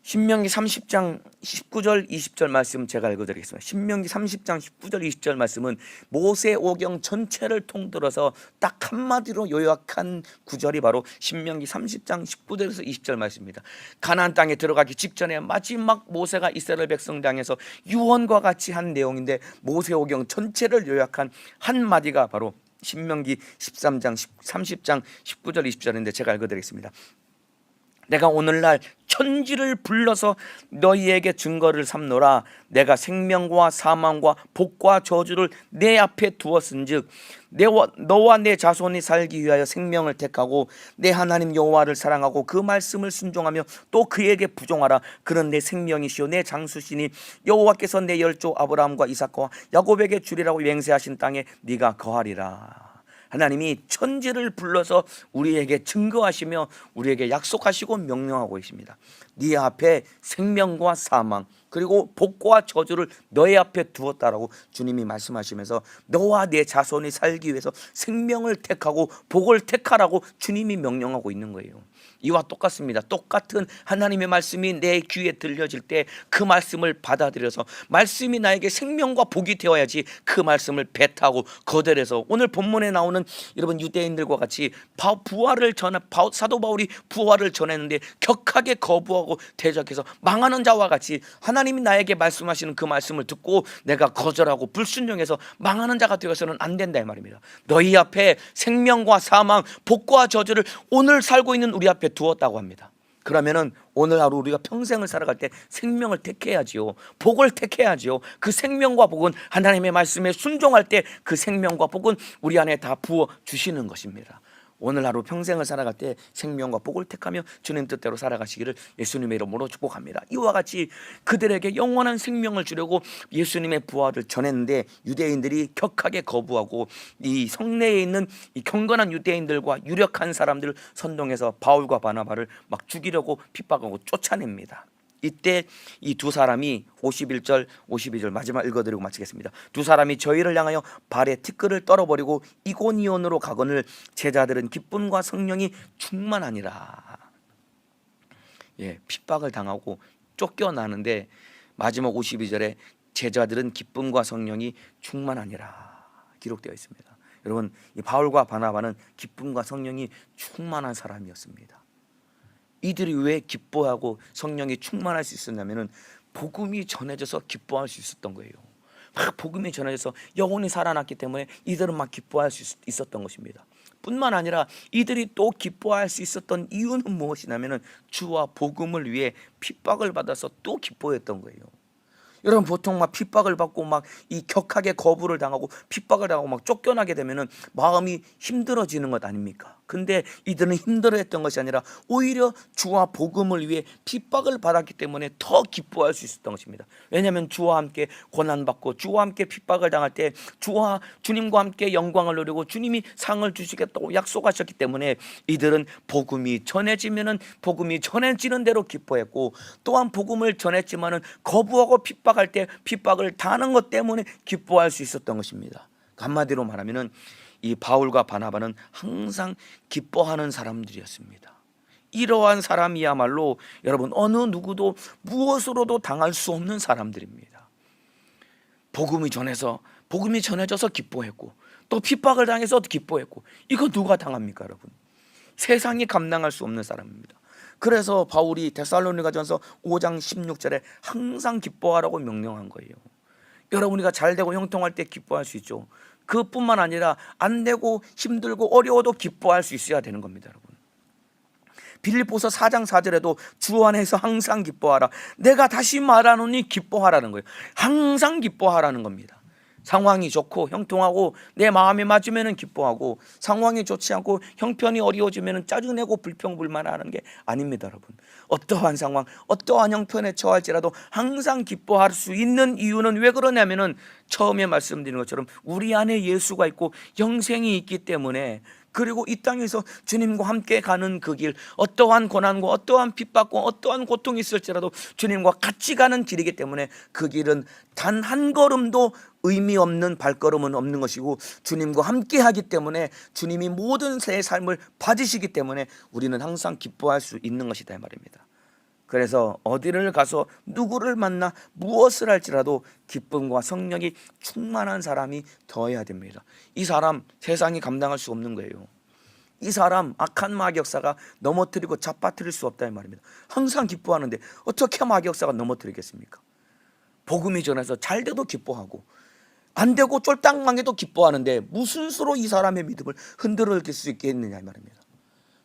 신명기 30장 19절 20절 말씀 제가 읽어드리겠습니다. 신명기 30장 19절 20절 말씀은 모세오경 전체를 통틀어서 딱 한마디로 요약한 구절이 바로 신명기 30장 19절에서 20절 말씀입니다. 가나안 땅에 들어가기 직전에 마지막 모세가 이스라엘 백성 당에서 유언과 같이 한 내용인데 모세오경 전체를 요약한 한마디가 바로 신명기 13장 30장 19절 20절인데 제가 읽어드리겠습니다. 내가 오늘날 천지를 불러서 너희에게 증거를 삼노라. 내가 생명과 사망과 복과 저주를 내 앞에 두었은즉 너와 내 자손이 살기 위하여 생명을 택하고 내 하나님 여호와를 사랑하고 그 말씀을 순종하며 또 그에게 부종하라. 그는 내 생명이시요 내 장수시니 여호와께서 내 열조 아브라함과 이삭과 야곱에게 주리라고 맹세하신 땅에 네가 거하리라. 하나님이 천지를 불러서 우리에게 증거하시며 우리에게 약속하시고 명령하고 계십니다. 네 앞에 생명과 사망 그리고 복과 저주를 너의 앞에 두었다라고 주님이 말씀하시면서 너와 내 자손이 살기 위해서 생명을 택하고 복을 택하라고 주님이 명령하고 있는 거예요. 이와 똑같습니다. 똑같은 하나님의 말씀이 내 귀에 들려질 때 그 말씀을 받아들여서 말씀이 나에게 생명과 복이 되어야지 그 말씀을 배타고 거절해서 오늘 본문에 나오는 여러분 유대인들과 같이 사도 바울이 부활을 전했는데 격하게 거부하고 대적해서 망하는 자와 같이 하나님이 나에게 말씀하시는 그 말씀을 듣고 내가 거절하고 불순종해서 망하는 자가 되어서는 안 된다 이 말입니다. 너희 앞에 생명과 사망 복과 저주를 오늘 살고 있는 우리 앞에 두었다고 합니다. 그러면은 오늘 하루 우리가 평생을 살아갈 때 생명을 택해야지요. 복을 택해야지요. 그 생명과 복은 하나님의 말씀에 순종할 때 그 생명과 복은 우리 안에 다 부어 주시는 것입니다. 오늘 하루 평생을 살아갈 때 생명과 복을 택하며 주님 뜻대로 살아가시기를 예수님의 이름으로 축복합니다. 이와 같이 그들에게 영원한 생명을 주려고 예수님의 부활을 전했는데 유대인들이 격하게 거부하고 이 성내에 있는 이 경건한 유대인들과 유력한 사람들을 선동해서 바울과 바나바를 막 죽이려고 핍박하고 쫓아냅니다. 이때 이 두 사람이 51절 52절 마지막 읽어드리고 마치겠습니다. 두 사람이 저희를 향하여 발에 티끌을 떨어버리고 이고니온으로 가거늘 제자들은 기쁨과 성령이 충만하니라. 핍박을 당하고 쫓겨나는데 마지막 52절에 제자들은 기쁨과 성령이 충만하니라 기록되어 있습니다. 여러분, 이 바울과 바나바는 기쁨과 성령이 충만한 사람이었습니다. 이들이 왜 기뻐하고 성령이 충만할 수 있었냐면은 복음이 전해져서 기뻐할 수 있었던 거예요. 막 복음이 전해져서 영혼이 살아났기 때문에 이들은 막 기뻐할 수 있었던 것입니다. 뿐만 아니라 이들이 또 기뻐할 수 있었던 이유는 무엇이냐면은 주와 복음을 위해 핍박을 받아서 또 기뻐했던 거예요. 여러분, 보통 막 핍박을 받고 막 이 격하게 거부를 당하고 핍박을 당하고 막 쫓겨나게 되면은 마음이 힘들어지는 것 아닙니까? 근데 이들은 힘들어했던 것이 아니라 오히려 주와 복음을 위해 핍박을 받았기 때문에 더 기뻐할 수 있었던 것입니다. 왜냐하면 주와 함께 고난받고 주와 함께 핍박을 당할 때 주님과 함께 영광을 누리고 주님이 상을 주시겠다고 약속하셨기 때문에 이들은 복음이 전해지면은 복음이 전해지는 대로 기뻐했고 또한 복음을 전했지만은 거부하고 핍박할 때 핍박을 당하는 것 때문에 기뻐할 수 있었던 것입니다. 한마디로 말하면은 이 바울과 바나바는 항상 기뻐하는 사람들이었습니다. 이러한 사람이야말로 여러분 어느 누구도 무엇으로도 당할 수 없는 사람들입니다. 복음이 전해져서 기뻐했고 또 핍박을 당해서 기뻐했고 이거 누가 당합니까 여러분? 세상이 감당할 수 없는 사람입니다. 그래서 바울이 데살로니가전서 5장 16절에 항상 기뻐하라고 명령한 거예요. 여러분, 우리가 잘 되고 형통할 때 기뻐할 수 있죠. 그뿐만 아니라 안 되고 힘들고 어려워도 기뻐할 수 있어야 되는 겁니다. 여러분, 빌립보서 4장 4절에도 주 안에서 항상 기뻐하라. 내가 다시 말하노니 기뻐하라는 거예요. 항상 기뻐하라는 겁니다. 상황이 좋고 형통하고 내 마음에 맞으면 기뻐하고, 상황이 좋지 않고 형편이 어려워지면 짜증내고 불평불만하는 게 아닙니다. 여러분, 어떠한 상황, 어떠한 형편에 처할지라도 항상 기뻐할 수 있는 이유는 왜 그러냐면은 처음에 말씀드린 것처럼 우리 안에 예수가 있고 영생이 있기 때문에, 그리고 이 땅에서 주님과 함께 가는 그 길, 어떠한 고난과 어떠한 핍박과 어떠한 고통이 있을지라도 주님과 같이 가는 길이기 때문에 그 길은 단 한 걸음도 의미 없는 발걸음은 없는 것이고, 주님과 함께 하기 때문에 주님이 모든 새 삶을 받으시기 때문에 우리는 항상 기뻐할 수 있는 것이다 이 말입니다. 그래서 어디를 가서 누구를 만나 무엇을 할지라도 기쁨과 성령이 충만한 사람이 되어야 됩니다. 이 사람 세상이 감당할 수 없는 거예요. 이 사람 악한 마귀역사가 넘어뜨리고 잡아뜨릴 수 없다 이 말입니다. 항상 기뻐하는데 어떻게 마귀역사가 넘어뜨리겠습니까? 복음이 전해서 잘 돼도 기뻐하고 안 되고 쫄딱 망해도 기뻐하는데 무슨 수로 이 사람의 믿음을 흔들어 수 있겠느냐 이 말입니다.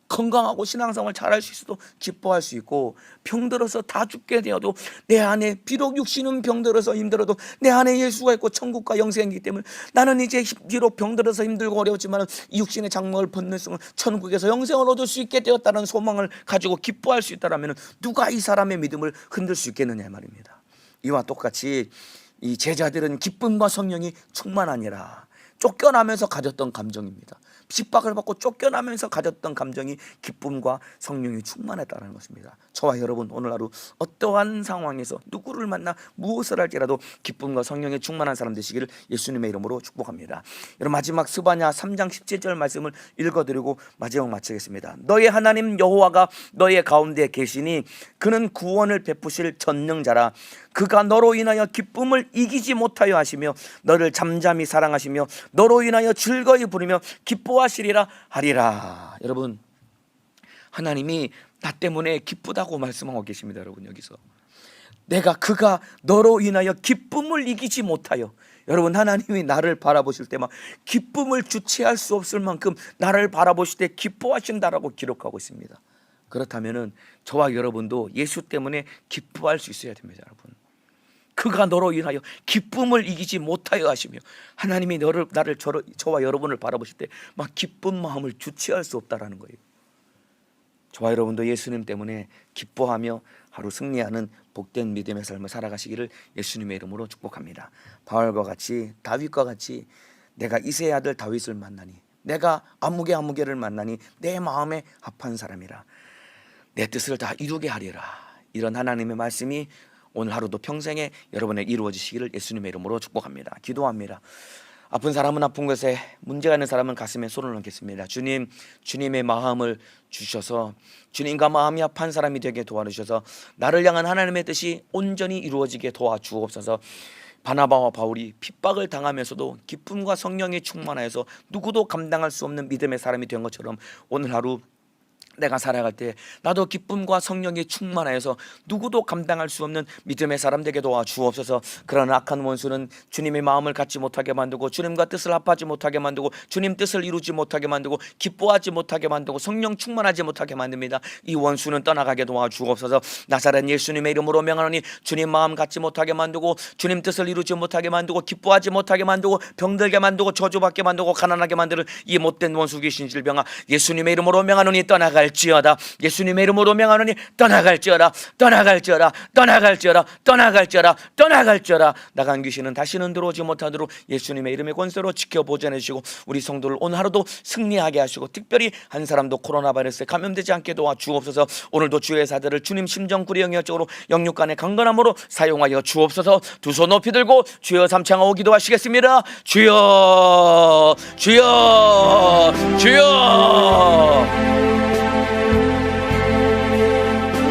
건강하고 신앙생활 잘할 수 있어도 기뻐할 수 있고, 병들어서 다 죽게 되어도 내 안에, 비록 육신은 병들어서 힘들어도 내 안에 예수가 있고 천국과 영생이기 때문에 나는 이제 비록 병들어서 힘들고 어려웠지만 이 육신의 장막을 벗는 순간 천국에서 영생을 얻을 수 있게 되었다는 소망을 가지고 기뻐할 수 있다면 누가 이 사람의 믿음을 흔들 수 있겠느냐 말입니다. 이와 똑같이 이 제자들은 기쁨과 성령이 충만하니라. 쫓겨나면서 가졌던 감정입니다. 핍박을 받고 쫓겨나면서 가졌던 감정이 기쁨과 성령이 충만했다는 것입니다. 저와 여러분, 오늘 하루 어떠한 상황에서 누구를 만나 무엇을 할지라도 기쁨과 성령이 충만한 사람 되시기를 예수님의 이름으로 축복합니다. 여러분, 마지막 스바냐 3장 17절 말씀을 읽어드리고 마지막 마치겠습니다. 너의 하나님 여호와가 너의 가운데 계시니 그는 구원을 베푸실 전능자라. 그가 너로 인하여 기쁨을 이기지 못하여 하시며 너를 잠잠히 사랑하시며 너로 인하여 즐거이 부르며 기뻐하시리라 하리라. 여러분, 하나님이 나 때문에 기쁘다고 말씀하고 계십니다. 여러분, 여기서 그가 너로 인하여 기쁨을 이기지 못하여, 여러분, 하나님이 나를 바라보실 때 막 기쁨을 주체할 수 없을 만큼 나를 바라보실 때 기뻐하신다라고 기록하고 있습니다. 그렇다면은 저와 여러분도 예수 때문에 기뻐할 수 있어야 됩니다. 여러분, 그가 너로 인하여 기쁨을 이기지 못하여 하시며, 하나님이 저와 여러분을 바라보실 때 막 기쁜 마음을 주체할 수 없다라는 거예요. 저와 여러분도 예수님 때문에 기뻐하며 하루 승리하는 복된 믿음의 삶을 살아가시기를 예수님의 이름으로 축복합니다. 바울과 같이, 다윗과 같이 내가 이새의 아들 다윗을 만나니, 내가 아무개를 만나니 내 마음에 합한 사람이라. 내 뜻을 다 이루게 하리라. 이런 하나님의 말씀이 오늘 하루도 평생에 여러분의 이루어지시기를 예수님의 이름으로 축복합니다. 기도합니다. 아픈 사람은 아픈 것에, 문제가 있는 사람은 가슴에 손을 얹겠습니다. 주님, 주님의 마음을 주셔서 주님과 마음이 합한 사람이 되게 도와주셔서 나를 향한 하나님의 뜻이 온전히 이루어지게 도와주옵소서. 바나바와 바울이 핍박을 당하면서도 기쁨과 성령이 충만하여서 누구도 감당할 수 없는 믿음의 사람이 된 것처럼 오늘 하루 내가 살아갈 때 나도 기쁨과 성령이 충만하여서 누구도 감당할 수 없는 믿음의 사람 되게 도와주옵소서. 그러나 악한 원수는 주님의 마음을 갖지 못하게 만들고 주님과 뜻을 합하지 못하게 만들고 주님 뜻을 이루지 못하게 만들고 기뻐하지 못하게 만들고 성령 충만하지 못하게 만듭니다. 이 원수는 떠나가게 도와주옵소서. 나사렛 예수님의 이름으로 명하노니 주님 마음 갖지 못하게 만들고 주님 뜻을 이루지 못하게 만들고 기뻐하지 못하게 만들고 병들게 만들고 저주받게 만들고 가난하게 만드는 이 못된 원수 귀신 질병아, 예수님의 이름으로 명하노니 떠나갈지어다. 예수님의 이름으로 명하노니 떠나갈지어다. 나간 귀신은 다시는 들어오지 못하도록 예수님의 이름의 권세로 지켜 보존해 주시고 우리 성도를 오늘 하루도 승리하게 하시고 특별히 한 사람도 코로나 바이러스에 감염되지 않게 도와주옵소서. 오늘도 주의 사들을 주님 심정구리 영역적으로 영육간의 강건함으로 사용하여 주옵소서. 두 손 높이 들고 주여 삼창하고 기도하시겠습니다. 주여, 주여,